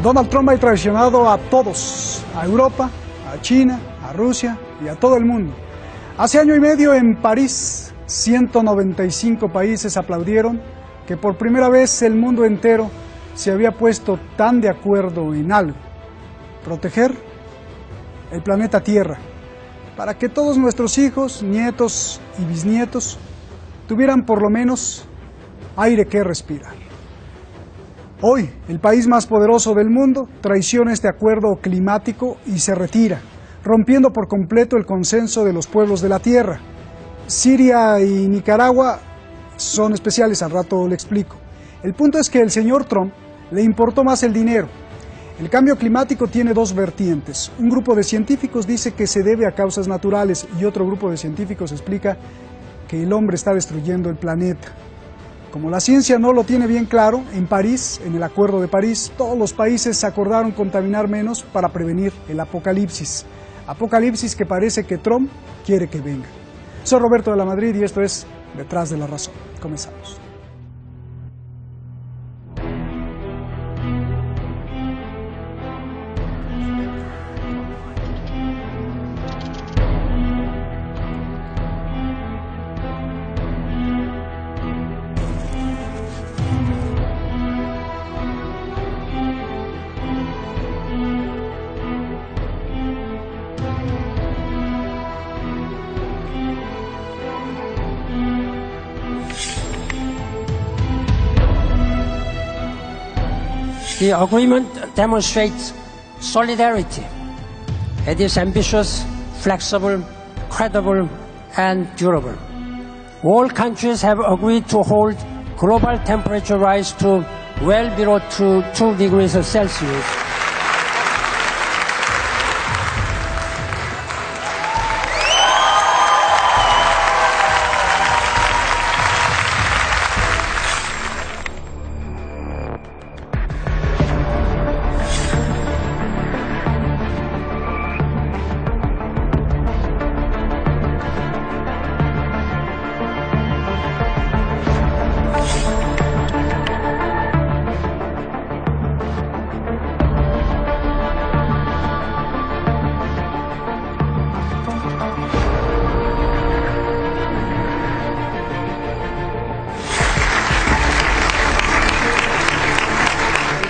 Donald Trump ha traicionado a todos, a Europa, a China, a Rusia y a todo el mundo. Hace año y medio en París, 195 países aplaudieron que por primera vez el mundo entero se había puesto tan de acuerdo en algo: proteger el planeta Tierra, para que todos nuestros hijos, nietos y bisnietos tuvieran por lo menos aire que respirar. Hoy, el país más poderoso del mundo traiciona este acuerdo climático y se retira, rompiendo por completo el consenso de los pueblos de la Tierra. Siria y Nicaragua son especiales, al rato le explico. El punto es que el señor Trump le importó más el dinero. El cambio climático tiene dos vertientes. Un grupo de científicos dice que se debe a causas naturales y otro grupo de científicos explica que el hombre está destruyendo el planeta. Como la ciencia no lo tiene bien claro, en París, en el Acuerdo de París, todos los países acordaron contaminar menos para prevenir el apocalipsis. Apocalipsis que parece que Trump quiere que venga. Soy Roberto de la Madrid y esto es Detrás de la Razón. Comenzamos. The agreement demonstrates solidarity. It is ambitious, flexible, credible, and durable. All countries have agreed to hold global temperature rise to well below 2 degrees Celsius.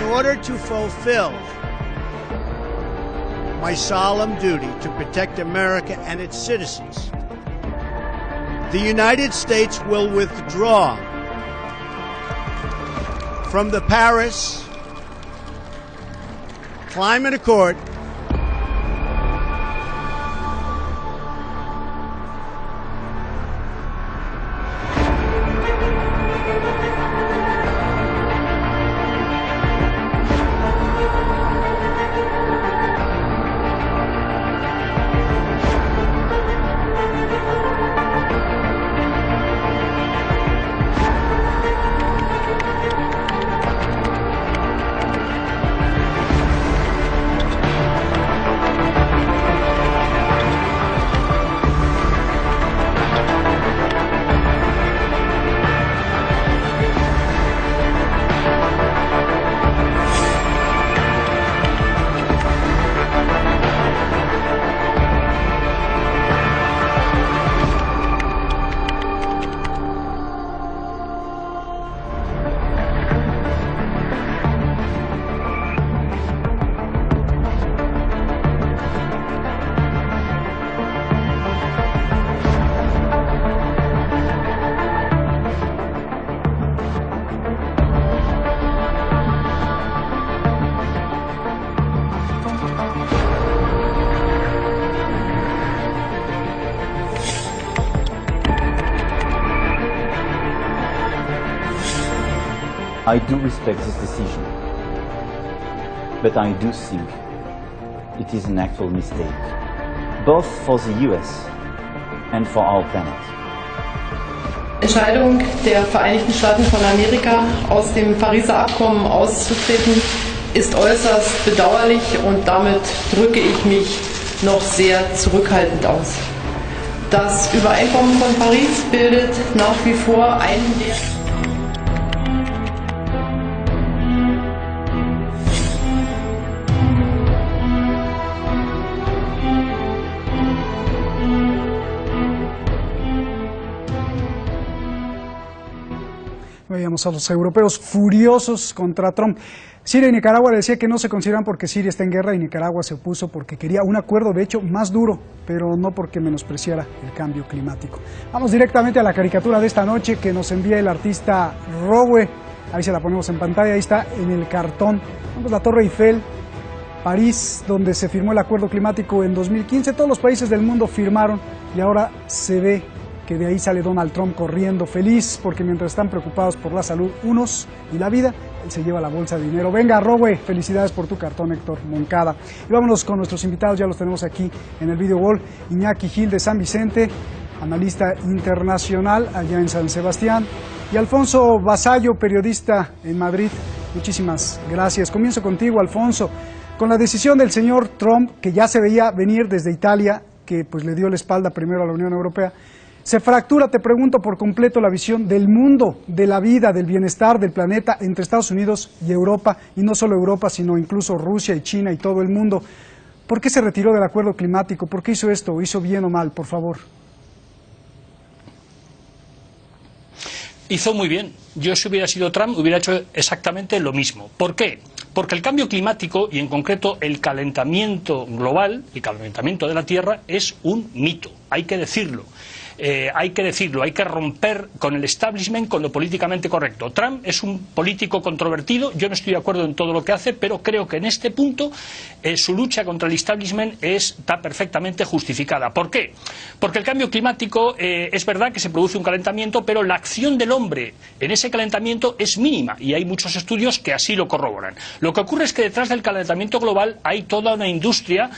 In order to fulfill my solemn duty to protect America and its citizens, the United States will withdraw from the Paris Climate Accord I do respect this decision, but I do think it is an actual mistake, both for the US and for our planet. Entscheidung der Vereinigten Staaten von Amerika, aus dem Pariser Abkommen auszutreten, ist äußerst bedauerlich und damit drücke ich mich noch sehr zurückhaltend aus. Das Übereinkommen von Paris bildet nach wie vor einen der Veíamos a los europeos furiosos contra Trump. Siria y Nicaragua decía que no se consideran porque Siria está en guerra y Nicaragua se opuso porque quería un acuerdo, de hecho, más duro, pero no porque menospreciara el cambio climático. Vamos directamente a la caricatura de esta noche que nos envía el artista Rowe. Ahí se la ponemos en pantalla, ahí está en el cartón. Vamos, la Torre Eiffel, París, donde se firmó el acuerdo climático en 2015. Todos los países del mundo firmaron y ahora se ve que de ahí sale Donald Trump corriendo feliz, porque mientras están preocupados por la salud unos y la vida, él se lleva la bolsa de dinero. Venga, Rowe, felicidades por tu cartón, Héctor Moncada. Y vámonos con nuestros invitados, ya los tenemos aquí en el Video Wall. Iñaki Gil de San Vicente, analista internacional allá en San Sebastián, y Alfonso Vasallo, periodista en Madrid. Muchísimas gracias. Comienzo contigo, Alfonso. Con la decisión del señor Trump, que ya se veía venir desde Italia, que pues le dio la espalda primero a la Unión Europea, se fractura, te pregunto, por completo la visión del mundo, de la vida, del bienestar del planeta entre Estados Unidos y Europa, y no solo Europa, sino incluso Rusia y China y todo el mundo. ¿Por qué se retiró del acuerdo climático? ¿Por qué hizo esto? ¿Hizo bien o mal? Por favor. Hizo muy bien. Yo, si hubiera sido Trump, hubiera hecho exactamente lo mismo. ¿Por qué? Porque el cambio climático, y en concreto el calentamiento global, el calentamiento de la Tierra, es un mito. Hay que decirlo. Hay que romper con el establishment, con lo políticamente correcto. Trump es un político controvertido, yo no estoy de acuerdo en todo lo que hace, pero creo que en este punto su lucha contra el establishment está perfectamente justificada. ¿Por qué? Porque el cambio climático es verdad que se produce un calentamiento, pero la acción del hombre en ese calentamiento es mínima, y hay muchos estudios que así lo corroboran. Lo que ocurre es que detrás del calentamiento global hay toda una industria,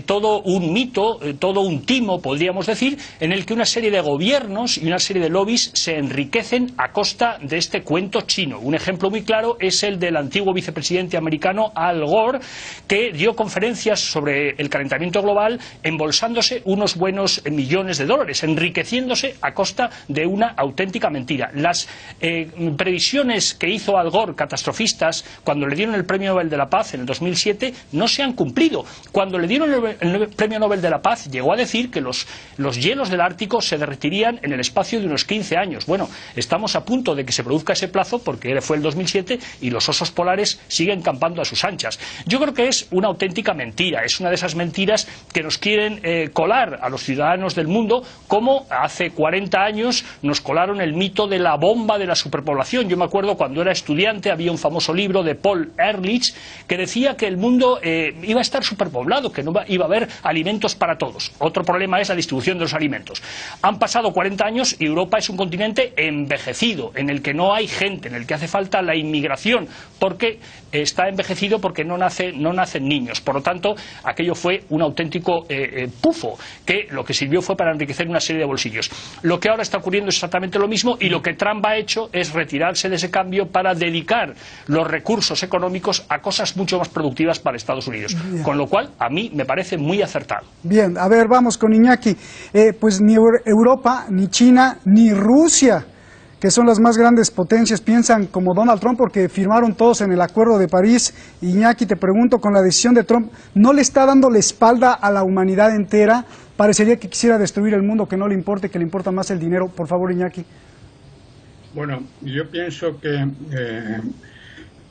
todo un mito, todo un timo, podríamos decir, en el que una serie de gobiernos y una serie de lobbies se enriquecen a costa de este cuento chino. Un ejemplo muy claro es el del antiguo vicepresidente americano Al Gore, que dio conferencias sobre el calentamiento global embolsándose unos buenos millones de dólares, enriqueciéndose a costa de una auténtica mentira. Las previsiones que hizo Al Gore, catastrofistas, cuando le dieron el Premio Nobel de la Paz en el 2007, no se han cumplido. Cuando le dieron el Premio Nobel de la Paz, llegó a decir que los hielos del Ártico se derretirían en el espacio de unos 15 años. Bueno, estamos a punto de que se produzca ese plazo, porque fue el 2007 y los osos polares siguen campando a sus anchas. Yo creo que es una auténtica mentira, es una de esas mentiras que nos quieren colar a los ciudadanos del mundo, como hace 40 años nos colaron el mito de la bomba de la superpoblación. Yo me acuerdo cuando era estudiante, había un famoso libro de Paul Ehrlich que decía que el mundo iba a estar superpoblado, que no iba a haber alimentos para todos. Otro problema es la distribución de los alimentos. Han pasado 40 años y Europa es un continente envejecido, en el que no hay gente, en el que hace falta la inmigración, porque está envejecido porque no nacen niños. Por lo tanto, aquello fue un auténtico pufo, que lo que sirvió fue para enriquecer una serie de bolsillos. Lo que ahora está ocurriendo es exactamente lo mismo, y lo que Trump ha hecho es retirarse de ese cambio para dedicar los recursos económicos a cosas mucho más productivas para Estados Unidos. Bien. Con lo cual, a mí me parece muy acertado. Bien, a ver, vamos con Iñaki. Pues ni Europa, ni China, ni Rusia, que son las más grandes potencias, piensan como Donald Trump, porque firmaron todos en el Acuerdo de París. Iñaki, te pregunto, con la decisión de Trump, ¿no le está dando la espalda a la humanidad entera? Parecería que quisiera destruir el mundo, que no le importe, que le importa más el dinero. Por favor, Iñaki. Bueno, yo pienso que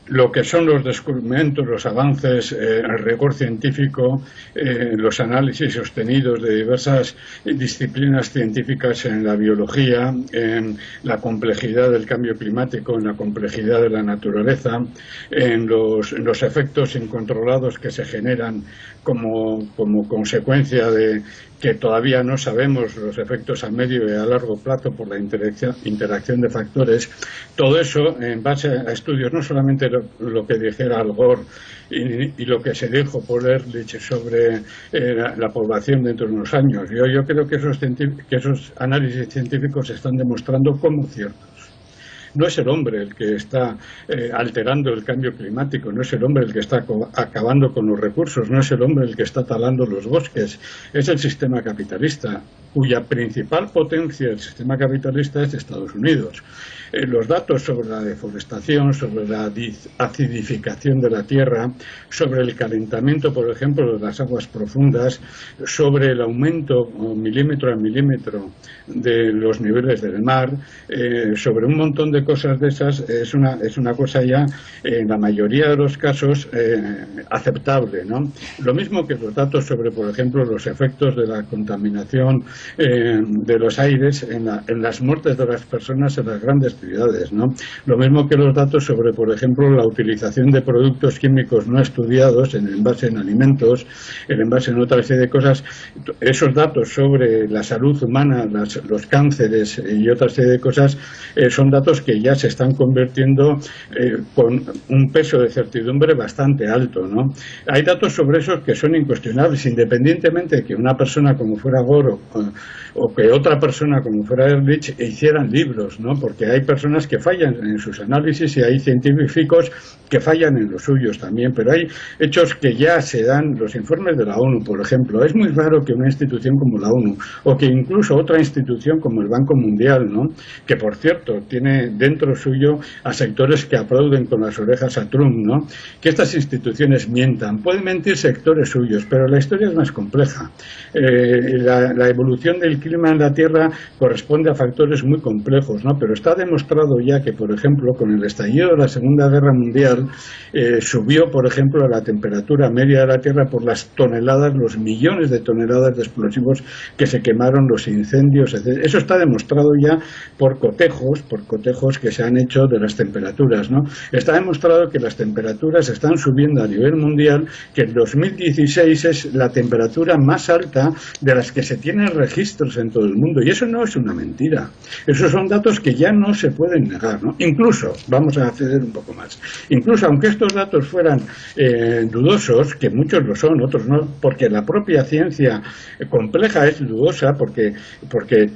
lo que son los descubrimientos, los avances, el rigor científico, los análisis sostenidos de diversas disciplinas científicas en la biología, en la complejidad del cambio climático, en la complejidad de la naturaleza, en los efectos incontrolados que se generan como consecuencia de que todavía no sabemos los efectos a medio y a largo plazo por la interacción de factores. Todo eso en base a estudios, no solamente lo que dijera Al Gore y lo que se dijo por Ehrlich sobre la población dentro de unos años. Yo creo que esos análisis científicos se están demostrando como ciertos. No es el hombre el que está alterando el cambio climático, no es el hombre el que está acabando con los recursos, no es el hombre el que está talando los bosques, es el sistema capitalista, cuya principal potencia del sistema capitalista es Estados Unidos. Los datos sobre la deforestación, sobre la acidificación de la tierra, sobre el calentamiento, por ejemplo, de las aguas profundas, sobre el aumento milímetro a milímetro de los niveles del mar, sobre un montón de de cosas de esas es una cosa ya, en la mayoría de los casos, aceptable, ¿no? Lo mismo que los datos sobre, por ejemplo, los efectos de la contaminación de los aires en las muertes de las personas en las grandes ciudades, ¿no? Lo mismo que los datos sobre, por ejemplo, la utilización de productos químicos no estudiados, en envase en alimentos, el envase en otra serie de cosas. Esos datos sobre la salud humana, los cánceres y otra serie de cosas, son datos que ya se están convirtiendo con un peso de certidumbre bastante alto, ¿no? Hay datos sobre esos que son incuestionables, independientemente de que una persona como fuera Gore o que otra persona como fuera Ehrlich hicieran libros, ¿no? Porque hay personas que fallan en sus análisis y hay científicos que fallan en los suyos también, pero hay hechos que ya se dan. Los informes de la ONU, por ejemplo. Es muy raro que una institución como la ONU, o que incluso otra institución como el Banco Mundial, ¿no? Que por cierto tiene dentro suyo a sectores que aplauden con las orejas a Trump, ¿no? Que estas instituciones mientan. Pueden mentir sectores suyos, pero la historia es más compleja. La evolución del clima en la Tierra corresponde a factores muy complejos, ¿no? Pero está demostrado ya que, por ejemplo, con el estallido de la Segunda Guerra Mundial, subió, por ejemplo, la temperatura media de la Tierra por las toneladas, los millones de toneladas de explosivos que se quemaron, los incendios, etc. Eso está demostrado ya por cotejos que se han hecho de las temperaturas, ¿no? Está demostrado que las temperaturas están subiendo a nivel mundial, que el 2016 es la temperatura más alta de las que se tienen registros en todo el mundo, y eso no es una mentira. Esos son datos que ya no se pueden negar, ¿no? Incluso, vamos a acceder un poco más, incluso aunque estos datos fueran dudosos, que muchos lo son, otros no, porque la propia ciencia compleja es dudosa, porque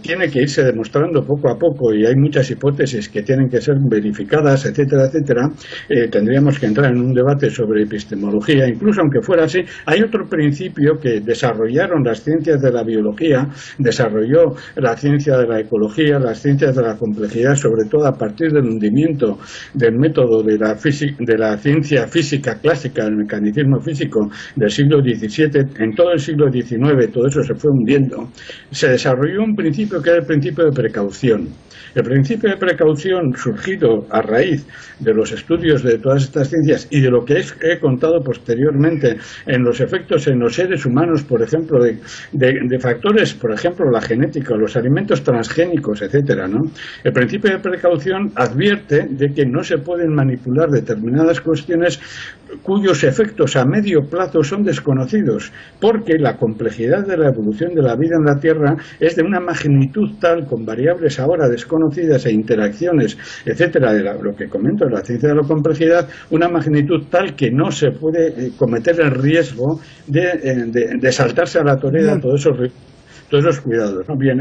tiene que irse demostrando poco a poco y hay muchas hipótesis que tienen que ser verificadas, etcétera, etcétera. Tendríamos que entrar en un debate sobre epistemología. Incluso aunque fuera así, hay otro principio que desarrollaron las ciencias de la biología, desarrolló la ciencia de la ecología, las ciencias de la complejidad, sobre todo a partir del hundimiento del método de la ciencia física clásica, del mecanicismo físico del siglo XVII. En todo el siglo XIX todo eso se fue hundiendo. Se desarrolló un principio que era el principio de precaución. El principio de precaución, surgido a raíz de los estudios de todas estas ciencias y de lo que he contado posteriormente en los efectos en los seres humanos, por ejemplo, de factores, por ejemplo, la genética, los alimentos transgénicos, etcétera, ¿no? El principio de precaución advierte de que no se pueden manipular determinadas cuestiones cuyos efectos a medio plazo son desconocidos, porque la complejidad de la evolución de la vida en la Tierra es de una magnitud tal, con variables ahora desconocidas e interacciones, etcétera, de lo que comento de la ciencia de la complejidad, una magnitud tal que no se puede cometer el riesgo de saltarse a la torera todos esos cuidados, ¿no? Bien,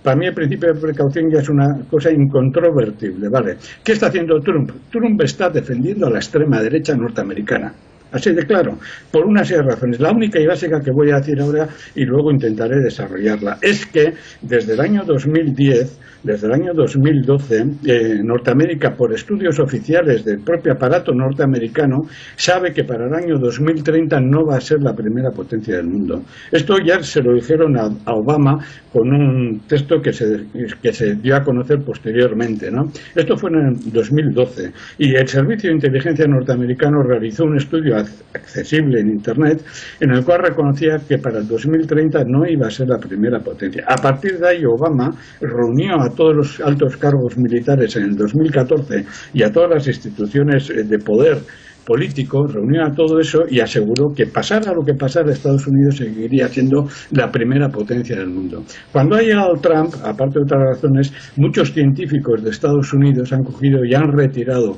para mí el principio de precaución ya es una cosa incontrovertible, ¿vale? ¿Qué está haciendo Trump? Trump está defendiendo a la extrema derecha norteamericana. Así de claro, por una serie de razones. La única y básica que voy a decir ahora, y luego intentaré desarrollarla, es que desde el año 2010, desde el año 2012, Norteamérica, por estudios oficiales del propio aparato norteamericano, sabe que para el año 2030 no va a ser la primera potencia del mundo. Esto ya se lo dijeron a Obama con un texto que se dio a conocer posteriormente, ¿no? Esto fue en el 2012, y el Servicio de Inteligencia norteamericano realizó un estudio accesible en Internet, en el cual reconocía que para el 2030 no iba a ser la primera potencia. A partir de ahí, Obama reunió a todos los altos cargos militares en el 2014 y a todas las instituciones de poder político, reunió a todo eso y aseguró que pasara lo que pasara, Estados Unidos seguiría siendo la primera potencia del mundo. Cuando ha llegado Trump, aparte de otras razones, muchos científicos de Estados Unidos han cogido y han retirado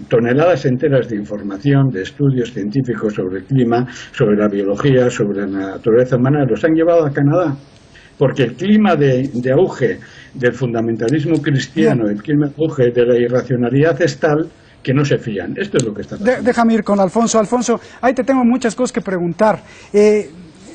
toneladas enteras de información, de estudios científicos sobre el clima, sobre la biología, sobre la naturaleza humana, los han llevado a Canadá, porque el clima de auge del fundamentalismo cristiano, el clima de auge de la irracionalidad es tal que no se fían. Esto es lo que está pasando. Déjame ir con Alfonso. Alfonso, ahí te tengo muchas cosas que preguntar.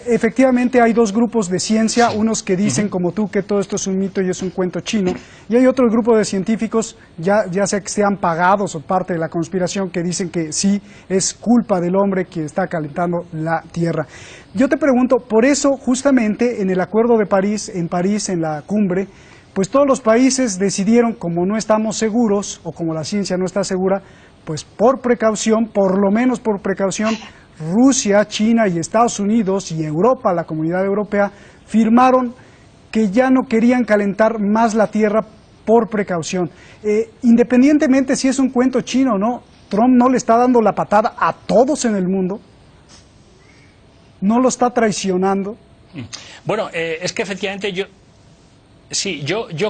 Efectivamente hay dos grupos de ciencia, unos que dicen como tú que todo esto es un mito y es un cuento chino, y hay otro grupo de científicos, ya sea que sean pagados o parte de la conspiración, que dicen que sí, es culpa del hombre que está calentando la Tierra. Yo te pregunto, por eso justamente en el Acuerdo de París, en la cumbre, pues todos los países decidieron, como no estamos seguros, o como la ciencia no está segura, pues por precaución, por lo menos por precaución, Rusia, China y Estados Unidos y Europa, la Comunidad Europea, firmaron que ya no querían calentar más la Tierra por precaución. Independientemente si es un cuento chino o no, Trump no le está dando la patada a todos en el mundo, no lo está traicionando. Bueno, es que efectivamente yo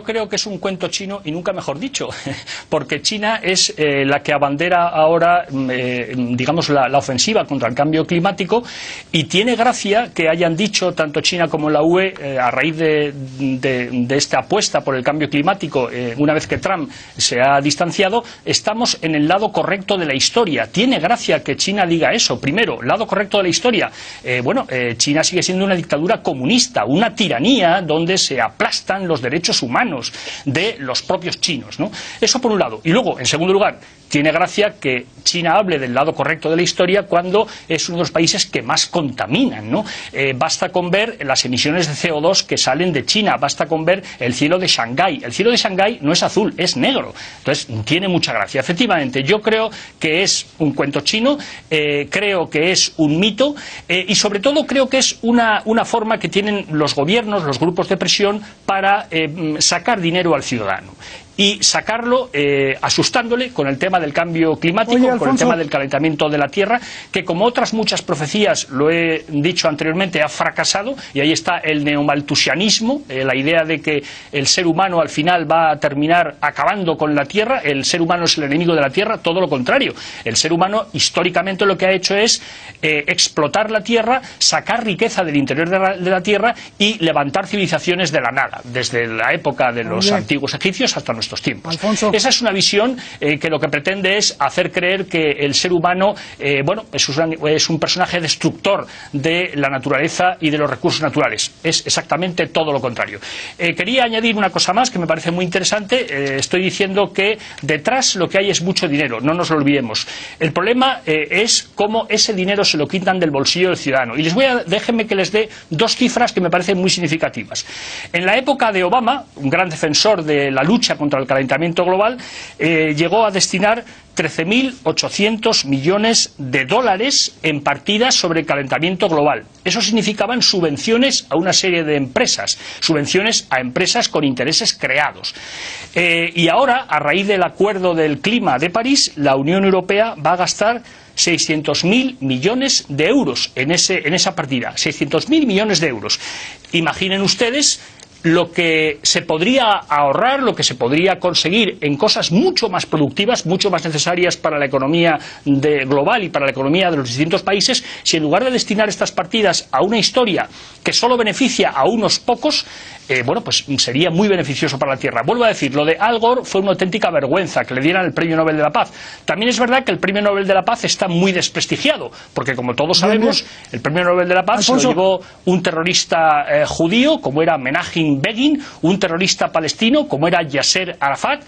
creo que es un cuento chino y nunca mejor dicho, porque China es la que abandera ahora, digamos, la ofensiva contra el cambio climático, y tiene gracia que hayan dicho tanto China como la UE, a raíz de esta apuesta por el cambio climático, una vez que Trump se ha distanciado, estamos en el lado correcto de la historia. Tiene gracia que China diga eso. Primero, lado correcto de la historia. China sigue siendo una dictadura comunista, una tiranía donde se aplastan los derechos humanos de los propios chinos, ¿no? Eso por un lado. Y luego, en segundo lugar, tiene gracia que China hable del lado correcto de la historia cuando es uno de los países que más contaminan, ¿no? Basta con ver las emisiones de CO2 que salen de China, basta con ver el cielo de Shanghái. El cielo de Shanghái no es azul, es negro. Entonces, tiene mucha gracia. Efectivamente, yo creo que es un cuento chino, creo que es un mito, y sobre todo creo que es una forma que tienen los gobiernos, los grupos de presión, para sacar dinero al ciudadano. Y sacarlo asustándole con el tema del cambio climático, Oye, Alfonso, con el tema del calentamiento de la Tierra, que como otras muchas profecías, lo he dicho anteriormente, ha fracasado, y ahí está el neomaltusianismo, la idea de que el ser humano al final va a terminar acabando con la Tierra, el ser humano es el enemigo de la Tierra, todo lo contrario. El ser humano históricamente lo que ha hecho es explotar la Tierra, sacar riqueza del interior de la Tierra y levantar civilizaciones de la nada, desde la época de los antiguos egipcios hasta nuestros tiempos. Alfonso. Esa es una visión que lo que pretende es hacer creer que el ser humano es un personaje destructor de la naturaleza y de los recursos naturales. Es exactamente todo lo contrario. Quería añadir una cosa más que me parece muy interesante. Estoy diciendo que detrás lo que hay es mucho dinero, no nos lo olvidemos. El problema es cómo ese dinero se lo quitan del bolsillo del ciudadano. Y déjenme que les dé dos cifras que me parecen muy significativas. En la época de Obama, un gran defensor de la lucha contra el calentamiento global, llegó a destinar 13.800 millones de dólares en partidas sobre calentamiento global. Eso significaban subvenciones a una serie de empresas, subvenciones a empresas con intereses creados. Y ahora, a raíz del Acuerdo del Clima de París, la Unión Europea va a gastar 600.000 millones de euros en esa partida. 600.000 millones de euros. Imaginen ustedes lo que se podría ahorrar, lo que se podría conseguir en cosas mucho más productivas, mucho más necesarias para la economía global y para la economía de los distintos países, si en lugar de destinar estas partidas a una historia que solo beneficia a unos pocos, pues sería muy beneficioso para la Tierra. Vuelvo a decir, lo de Al Gore fue una auténtica vergüenza que le dieran el Premio Nobel de la Paz. También es verdad que el Premio Nobel de la Paz está muy desprestigiado, porque como todos sabemos, el Premio Nobel de la Paz Alfonso, se lo llevó un terrorista judío, como era Menachem Begin, un terrorista palestino, como era Yasser Arafat,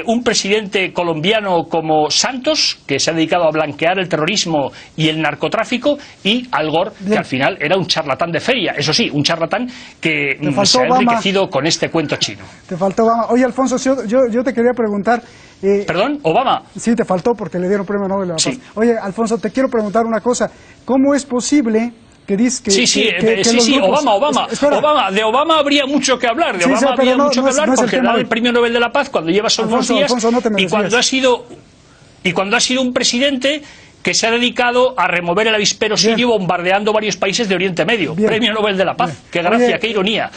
un presidente colombiano como Santos, que se ha dedicado a blanquear el terrorismo y el narcotráfico, y Al Gore, que al final era un charlatán de feria. Eso sí, un charlatán que se ha enriquecido con este cuento chino. Te faltó Obama. Oye, Alfonso, yo te quería preguntar... ¿Perdón? ¿Obama? Sí, te faltó porque le dieron premio Nobel de la Paz. Sí. Oye, Alfonso, te quiero preguntar una cosa. ¿Cómo es posible que dices que Obama, de Obama habría mucho que hablar, porque da el Premio Nobel de la Paz cuando lleva solo unos días, y cuando ha sido un presidente que se ha dedicado a remover el avispero sirio bombardeando varios países de Oriente Medio. Bien. Premio Nobel de la Paz. Bien. Qué gracia, qué ironía.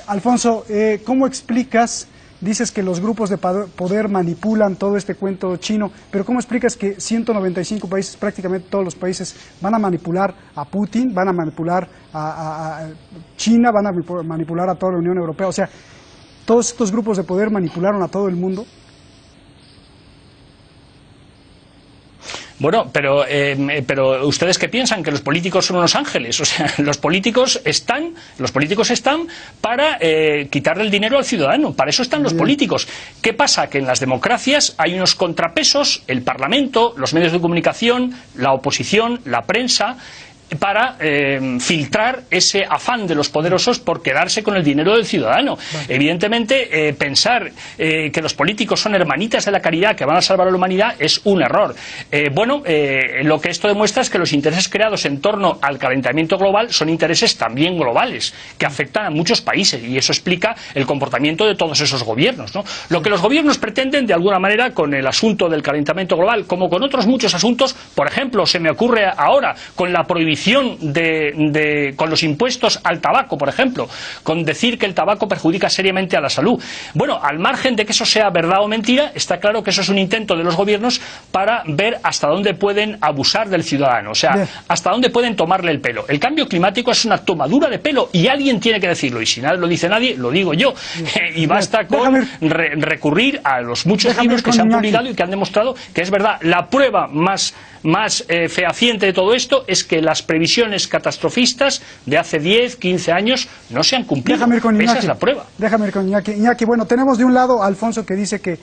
Alfonso, ¿cómo explicas? Dices que los grupos de poder manipulan todo este cuento chino, pero ¿cómo explicas que 195 países, prácticamente todos los países, van a manipular a Putin, van a manipular a China, van a manipular a toda la Unión Europea? O sea, ¿todos estos grupos de poder manipularon a todo el mundo? Bueno, pero ¿ustedes qué piensan? ¿Que los políticos son unos ángeles? O sea, los políticos están para quitarle el dinero al ciudadano. Para eso están los políticos. ¿Qué pasa? Que en las democracias hay unos contrapesos, el Parlamento, los medios de comunicación, la oposición, la prensa, para filtrar ese afán de los poderosos por quedarse con el dinero del ciudadano. Evidentemente, pensar que los políticos son hermanitas de la caridad que van a salvar a la humanidad es un error. Lo que esto demuestra es que los intereses creados en torno al calentamiento global son intereses también globales, que afectan a muchos países, y eso explica el comportamiento de todos esos gobiernos, ¿no? Lo que los gobiernos pretenden, de alguna manera, con el asunto del calentamiento global, como con otros muchos asuntos, por ejemplo, se me ocurre ahora, con la prohibición con los impuestos al tabaco, por ejemplo, con decir que el tabaco perjudica seriamente a la salud. Bueno, al margen de que eso sea verdad o mentira, está claro que eso es un intento de los gobiernos para ver hasta dónde pueden abusar del ciudadano, o sea, hasta dónde pueden tomarle el pelo. El cambio climático es una tomadura de pelo y alguien tiene que decirlo, y si nadie lo dice nadie, lo digo yo. Y basta con recurrir a los muchos libros que se han publicado y que han demostrado que es verdad. La prueba más fehaciente de todo esto es que las previsiones catastrofistas de hace 10, 15 años no se han cumplido. Déjame ir con Iñaki. Esa es la prueba. Déjame ir con Iñaki. Iñaki, bueno, tenemos de un lado a Alfonso, que dice que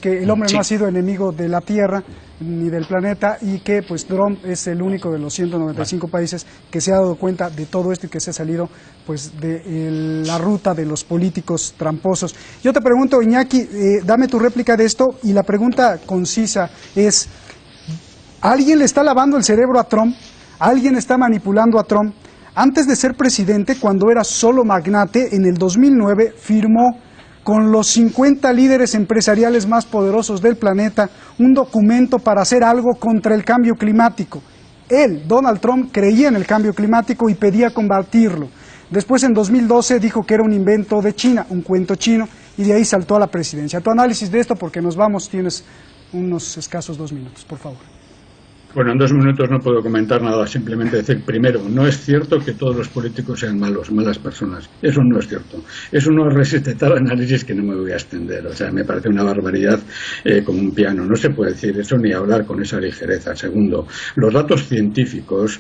el hombre no ha sido enemigo de la Tierra ni del planeta, y que Trump es el único de los 195 países que se ha dado cuenta de todo esto y que se ha salido de la ruta de los políticos tramposos. Yo te pregunto, Iñaki, dame tu réplica de esto, y la pregunta concisa es: ¿alguien le está lavando el cerebro a Trump? ¿Alguien está manipulando a Trump? Antes de ser presidente, cuando era solo magnate, en el 2009 firmó con los 50 líderes empresariales más poderosos del planeta un documento para hacer algo contra el cambio climático. Él, Donald Trump, creía en el cambio climático y pedía combatirlo. Después, en 2012, dijo que era un invento de China, un cuento chino, y de ahí saltó a la presidencia. Tu análisis de esto, porque nos vamos, tienes unos escasos 2 minutos, por favor. Bueno, en 2 minutos no puedo comentar nada, simplemente decir, primero, no es cierto que todos los políticos sean malas personas. Eso no es cierto. Eso no resiste tal análisis que no me voy a extender. O sea, me parece una barbaridad como un piano. No se puede decir eso ni hablar con esa ligereza. Segundo, los datos científicos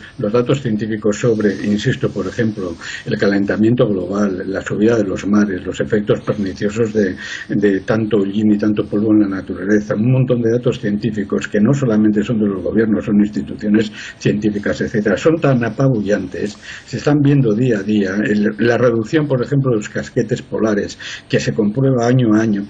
sobre, insisto, por ejemplo, el calentamiento global, la subida de los mares, los efectos perniciosos de tanto hollín y tanto polvo en la naturaleza, un montón de datos científicos que no solamente son de los gobiernos, son instituciones científicas, etcétera, son tan apabullantes, se están viendo día a día. La reducción, por ejemplo, de los casquetes polares, que se comprueba año a año,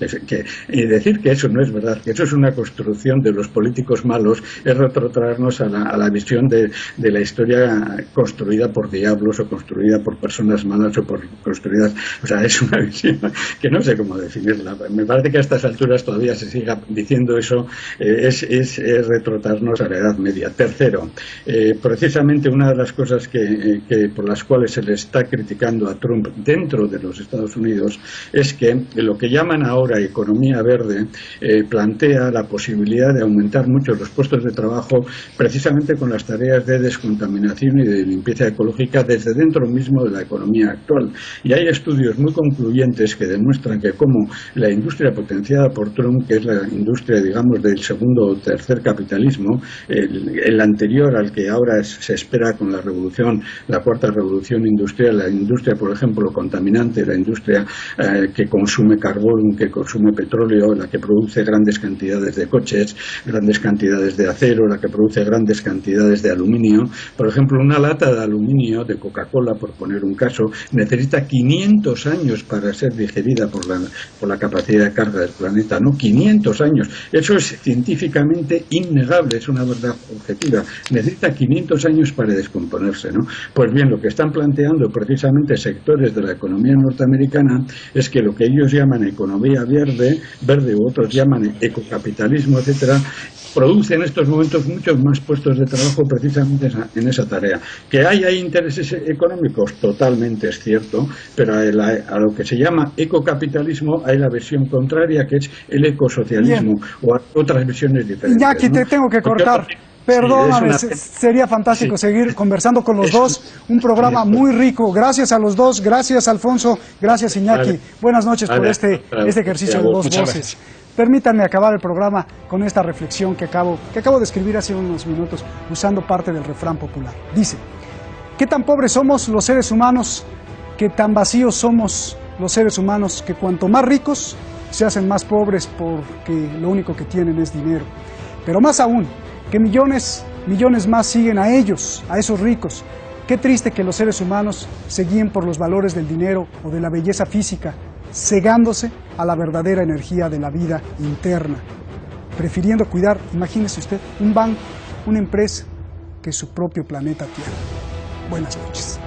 y decir que eso no es verdad, que eso es una construcción de los políticos malos, es retrotraernos a la visión de la historia construida por diablos, o construida por personas malas, o construidas, o sea, es una visión que no sé cómo definirla. Me parece que a estas alturas todavía se siga diciendo eso, es retrotraernos a la Edad Media. Tercero, precisamente una de las cosas por las cuales se le está criticando a Trump dentro de los Estados Unidos es que lo que llaman ahora economía verde plantea la posibilidad de aumentar mucho los puestos de trabajo precisamente con las tareas de descontaminación y de limpieza ecológica desde dentro mismo de la economía actual. Y hay estudios muy concluyentes que demuestran que como la industria potenciada por Trump, que es la industria, digamos, del segundo o tercer capitalismo, el anterior al que ahora se espera con la cuarta revolución industrial, la industria, por ejemplo, contaminante, la industria que consume carbón, que consume petróleo, la que produce grandes cantidades de coches, grandes cantidades de acero, la que produce grandes cantidades de aluminio. Por ejemplo, una lata de aluminio de Coca-Cola, por poner un caso, necesita 500 años para ser digerida por la capacidad de carga del planeta, ¿no? 500 años. Eso es científicamente innegable, es una verdad objetiva. Necesita 500 años para descomponerse, ¿no? Pues bien, lo que están planteando precisamente sectores de la economía norteamericana es que lo que ellos llaman economía verde u otros llaman ecocapitalismo, etcétera, produce en estos momentos muchos más puestos de trabajo precisamente en esa tarea. ¿Que hay intereses económicos? Totalmente es cierto, pero a lo que se llama ecocapitalismo hay la versión contraria, que es el ecosocialismo. Bien. O otras visiones diferentes. Iñaki, ¿no? Te tengo que cortar. Perdóname, sería fantástico seguir conversando con los dos, un programa muy rico. Gracias a los dos, gracias Alfonso, gracias Iñaki. Buenas noches por este ejercicio de dos voces. Permítanme acabar el programa con esta reflexión que acabo de escribir hace unos minutos, usando parte del refrán popular. Dice: ¿qué tan pobres somos los seres humanos, qué tan vacíos somos los seres humanos, que cuanto más ricos se hacen más pobres porque lo único que tienen es dinero? Pero más aún, que millones más siguen a ellos, a esos ricos, Qué triste que los seres humanos se guíen por los valores del dinero o de la belleza física, cegándose a la verdadera energía de la vida interna, prefiriendo cuidar, imagínese usted, un banco, una empresa, que su propio planeta Tierra. Buenas noches.